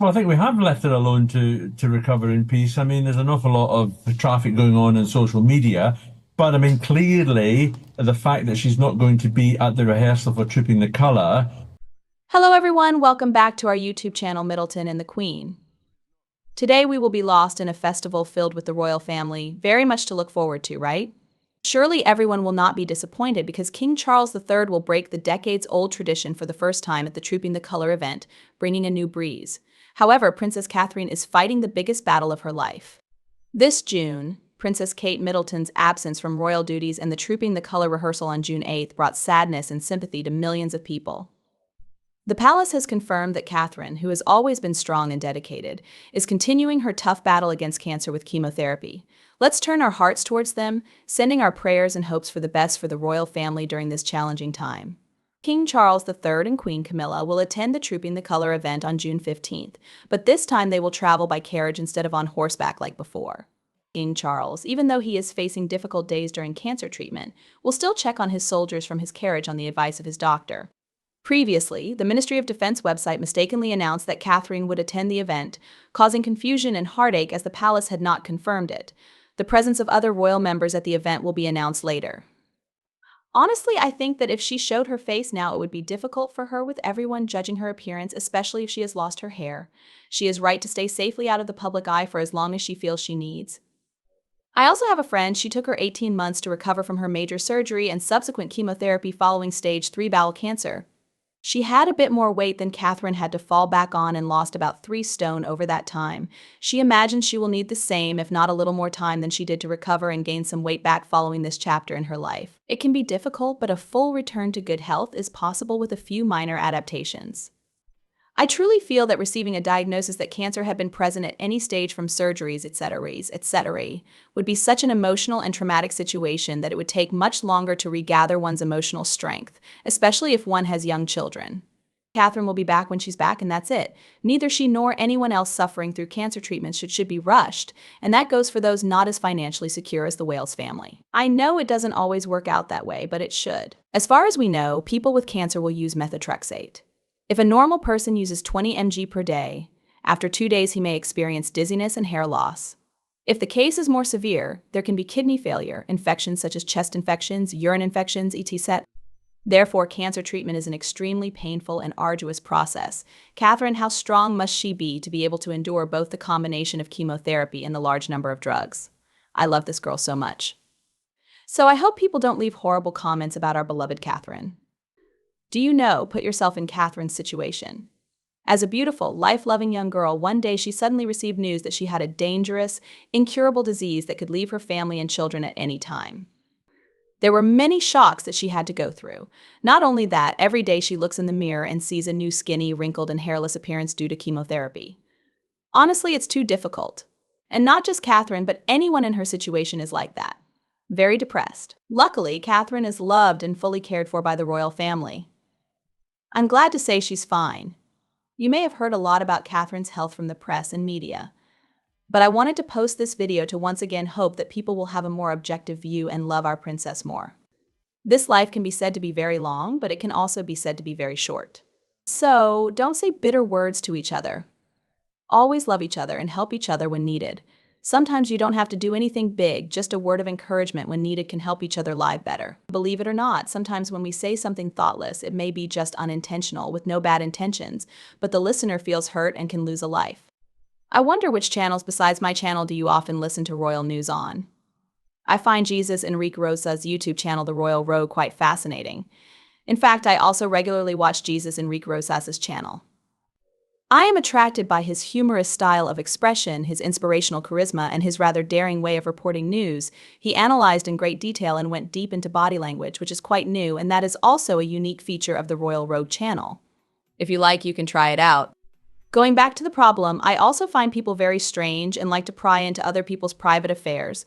Well, I think we have left her alone to recover in peace. I mean, there's an awful lot of traffic going on in social media, but I mean, clearly the fact that she's not going to be at the rehearsal for Trooping the Colour. Hello, everyone. Welcome back to our YouTube channel, Middleton and the Queen. Today, we will be lost in a festival filled with the royal family, very much to look forward to, right? Surely everyone will not be disappointed because King Charles III will break the decades-old tradition for the first time at the Trooping the Colour event, bringing a new breeze. However, Princess Catherine is fighting the biggest battle of her life. This June, Princess Kate Middleton's absence from royal duties and the Trooping the Colour rehearsal on June 8th brought sadness and sympathy to millions of people. The palace has confirmed that Catherine, who has always been strong and dedicated, is continuing her tough battle against cancer with chemotherapy. Let's turn our hearts towards them, sending our prayers and hopes for the best for the royal family during this challenging time. King Charles III and Queen Camilla will attend the Trooping the Colour event on June 15th, but this time they will travel by carriage instead of on horseback like before. King Charles, even though he is facing difficult days during cancer treatment, will still check on his soldiers from his carriage on the advice of his doctor. Previously, the Ministry of Defense website mistakenly announced that Catherine would attend the event, causing confusion and heartache as the palace had not confirmed it. The presence of other royal members at the event will be announced later. Honestly, I think that if she showed her face now, it would be difficult for her with everyone judging her appearance, especially if she has lost her hair. She is right to stay safely out of the public eye for as long as she feels she needs. I also have a friend. She took her 18 months to recover from her major surgery and subsequent chemotherapy following stage 3 bowel cancer. She had a bit more weight than Catherine had to fall back on and lost about 3 stone over that time. She imagines she will need the same, if not a little more time than she did to recover and gain some weight back following this chapter in her life. It can be difficult, but a full return to good health is possible with a few minor adaptations. I truly feel that receiving a diagnosis that cancer had been present at any stage from surgeries, etc., would be such an emotional and traumatic situation that it would take much longer to regather one's emotional strength, especially if one has young children. Catherine will be back when she's back, and that's it. Neither she nor anyone else suffering through cancer treatments should be rushed, and that goes for those not as financially secure as the Wales family. I know it doesn't always work out that way, but it should. As far as we know, people with cancer will use methotrexate. If a normal person uses 20 mg per day, after 2 days he may experience dizziness and hair loss. If the case is more severe, there can be kidney failure, infections such as chest infections, urine infections, etc. Therefore, cancer treatment is an extremely painful and arduous process. Catherine, how strong must she be to be able to endure both the combination of chemotherapy and the large number of drugs? I love this girl so much. So I hope people don't leave horrible comments about our beloved Catherine. Do you know, put yourself in Catherine's situation. As a beautiful, life-loving young girl, one day she suddenly received news that she had a dangerous, incurable disease that could leave her family and children at any time. There were many shocks that she had to go through. Not only that, every day she looks in the mirror and sees a new skinny, wrinkled, and hairless appearance due to chemotherapy. Honestly, it's too difficult. And not just Catherine, but anyone in her situation is like that. Very depressed. Luckily, Catherine is loved and fully cared for by the royal family. I'm glad to say she's fine. You may have heard a lot about Catherine's health from the press and media, but I wanted to post this video to once again hope that people will have a more objective view and love our princess more. This life can be said to be very long, but it can also be said to be very short. So, don't say bitter words to each other. Always love each other and help each other when needed. Sometimes you don't have to do anything big, just a word of encouragement when needed can help each other live better. Believe it or not, sometimes when we say something thoughtless, it may be just unintentional with no bad intentions, but the listener feels hurt and can lose a life. I wonder which channels besides my channel do you often listen to royal news on? I find Jesus Enrique Rosa's YouTube channel, The Royal Road, quite fascinating. In fact, I also regularly watch Jesus Enrique Rosa's channel. I am attracted by his humorous style of expression, his inspirational charisma, and his rather daring way of reporting news. He analyzed in great detail and went deep into body language, which is quite new, and that is also a unique feature of the Royal Road channel. If you like, you can try it out. Going back to the problem, I also find people very strange and like to pry into other people's private affairs.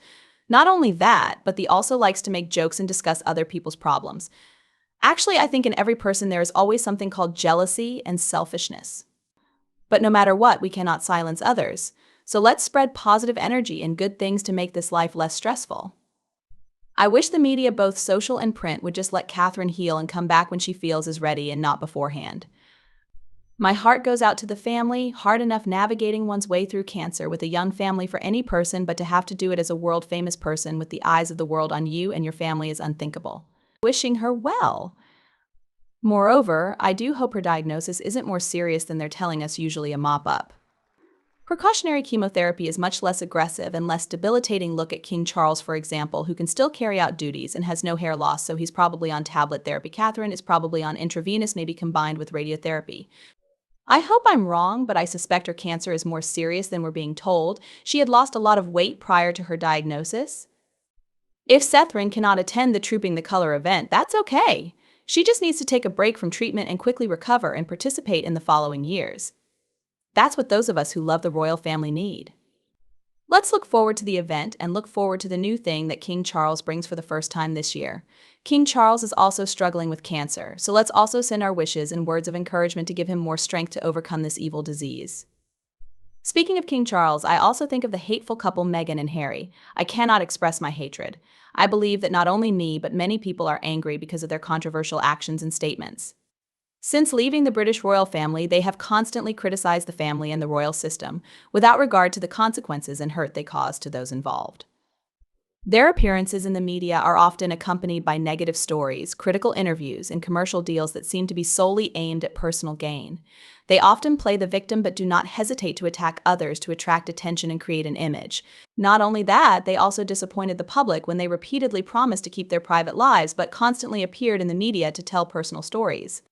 Not only that, but he also likes to make jokes and discuss other people's problems. Actually, I think in every person there is always something called jealousy and selfishness. But no matter what, we cannot silence others. So let's spread positive energy and good things to make this life less stressful. I wish the media, both social and print, would just let Catherine heal and come back when she feels is ready and not beforehand. My heart goes out to the family, hard enough navigating one's way through cancer with a young family for any person, but to have to do it as a world-famous person with the eyes of the world on you and your family is unthinkable. Wishing her well. Moreover, I do hope her diagnosis isn't more serious than they're telling us, usually a mop-up. Precautionary chemotherapy is much less aggressive and less debilitating. Look at King Charles, for example, who can still carry out duties and has no hair loss, so he's probably on tablet therapy. Catherine is probably on intravenous, maybe combined with radiotherapy. I hope I'm wrong, but I suspect her cancer is more serious than we're being told. She had lost a lot of weight prior to her diagnosis. If Cathrine cannot attend the Trooping the Color event, that's okay. She just needs to take a break from treatment and quickly recover and participate in the following years. That's what those of us who love the royal family need. Let's look forward to the event and look forward to the new thing that King Charles brings for the first time this year. King Charles is also struggling with cancer, so let's also send our wishes and words of encouragement to give him more strength to overcome this evil disease. Speaking of King Charles, I also think of the hateful couple Meghan and Harry. I cannot express my hatred. I believe that not only me, but many people are angry because of their controversial actions and statements. Since leaving the British royal family, they have constantly criticized the family and the royal system, without regard to the consequences and hurt they cause to those involved. Their appearances in the media are often accompanied by negative stories, critical interviews, and commercial deals that seem to be solely aimed at personal gain. They often play the victim but do not hesitate to attack others to attract attention and create an image. Not only that, they also disappointed the public when they repeatedly promised to keep their private lives but constantly appeared in the media to tell personal stories.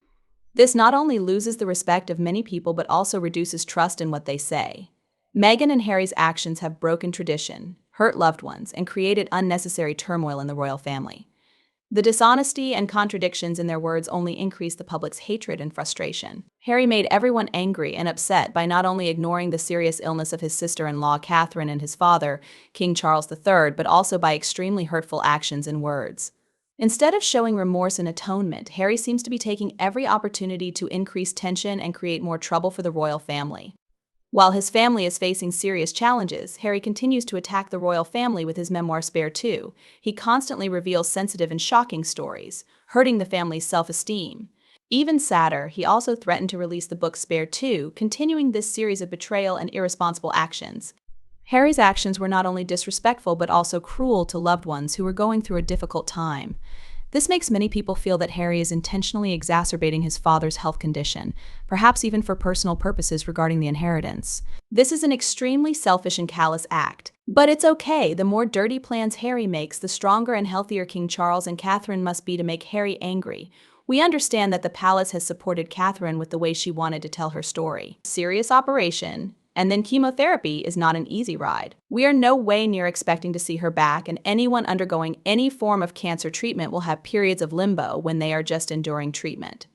This not only loses the respect of many people but also reduces trust in what they say. Meghan and Harry's actions have broken tradition, hurt loved ones, and created unnecessary turmoil in the royal family. The dishonesty and contradictions in their words only increase the public's hatred and frustration. Harry made everyone angry and upset by not only ignoring the serious illness of his sister-in-law Cathrine and his father, King Charles III, but also by extremely hurtful actions and words. Instead of showing remorse and atonement, Harry seems to be taking every opportunity to increase tension and create more trouble for the royal family. While his family is facing serious challenges, Harry continues to attack the royal family with his memoir Spare 2. He constantly reveals sensitive and shocking stories, hurting the family's self-esteem. Even sadder, he also threatened to release the book Spare 2, continuing this series of betrayal and irresponsible actions. Harry's actions were not only disrespectful but also cruel to loved ones who were going through a difficult time. This makes many people feel that Harry is intentionally exacerbating his father's health condition, perhaps even for personal purposes regarding the inheritance. This is an extremely selfish and callous act. But it's okay, the more dirty plans Harry makes, the stronger and healthier King Charles and Catherine must be to make Harry angry. We understand that the palace has supported Catherine with the way she wanted to tell her story. Serious operation. And then chemotherapy is not an easy ride. We are no way near expecting to see her back, and anyone undergoing any form of cancer treatment will have periods of limbo when they are just enduring treatment.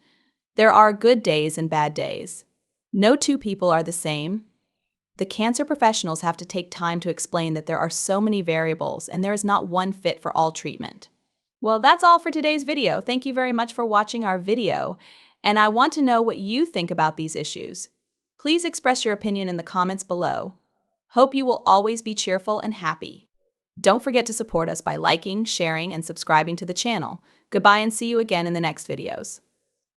There are good days and bad days. No two people are the same. The cancer professionals have to take time to explain that there are so many variables and there is not one fit for all treatment. Well, that's all for today's video. Thank you very much for watching our video, and I want to know what you think about these issues. Please express your opinion in the comments below. Hope you will always be cheerful and happy. Don't forget to support us by liking, sharing, and subscribing to the channel. Goodbye and see you again in the next videos.